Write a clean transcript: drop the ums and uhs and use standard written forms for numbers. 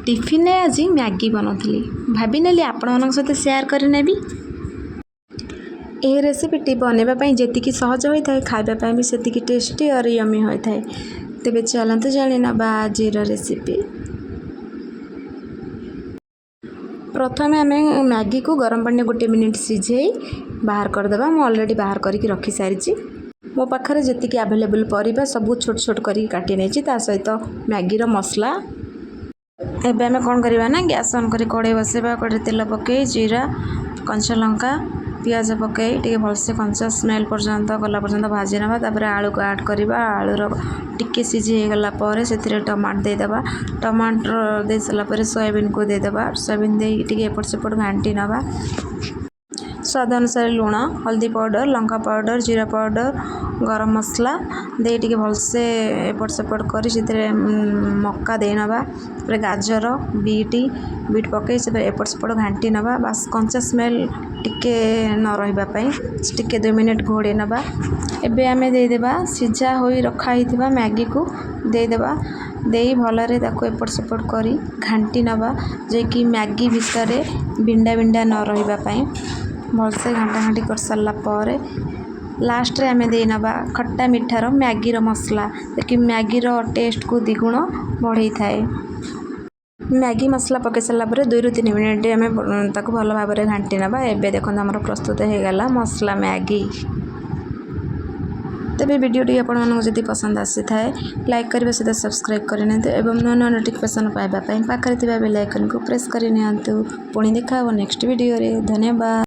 Tiffin आज Maggi बनाऊली भाविनेली आपण सहित सेयार करनेबी। यह रेसिपीटी बनवाई जी सहज होता है खावाई भी से टेस्टी और यमी होता है। तेबे चलते जानी ना आज रेसिपी। प्रथम आम मैगी को गरम पानी 1 मिनिट सिझे बाहर करदे। मैं ऑलरेडी बाहर करके रखी सारी। मो पाखरे जी आवेलेबल परिबा सब छोट छोट करी काटी नहीं ता सहित मैगी रो मसला। एबे आम कौन करवा ना गैस ऑन कर कड़े बसेबा। कड़े तेल पकई जीरा कंचा लंका पियाज पकई टे भलसे कंचा स्मेल पर्यंत गला पर्यंत भाजी ना। तापर आलू को ऐड करवा। आलूर टिके सिझी गला से टमाटो देदेबा। टमाटर दे सारापर सोयाबीन को देदेबा। सोयाबीन दे एपट सेपट घांटी नवा। स्वाद अनुसार लुण हल्दी पाउडर लंका पाउडर जीरा पाउडर गरम मसला दे टिके भलसे एपट सेपट कर मक्का दे नवा। गाजर बीट पकई से एपट सेपट घांटी नवा। बास कंचा स्मेल टिके न रही टिके 2 मिनिट घोड़े नवा। एबे आमे देदेबा सिझा होई रखा हिथिबा मैगी को देदेबा। दे भलरे ताको एपट सेपट करी घांटी नवा जे कि मैगी भितर बिंडा बिंडा न रही भलसे घांटा घांटी कर सारा पर लास्ट रे आमे दे नवा खट्टा मिठार मैगीर मसला कि मैगीर टेस्ट को द्विगुण बढ़ई थाए। मैगी मसला पकई सारा 2 ରୁ 3 मिनिट आम ताको भल भाव में घांटी नवा। एबे देखो आमर प्रस्तुत हो गला मसला मैगी। तेबे वीडियोटी आपड़ी पसंद आसी थाए लाइक करने सहित सब्सक्राइब करनी एवं नुआ नुआ नोटिफिकेशन पाइबा पाखरे बेल आइकन को प्रेस करनी। पुणी देखा नेक्स्ट वीडियो रे। धन्यवाद।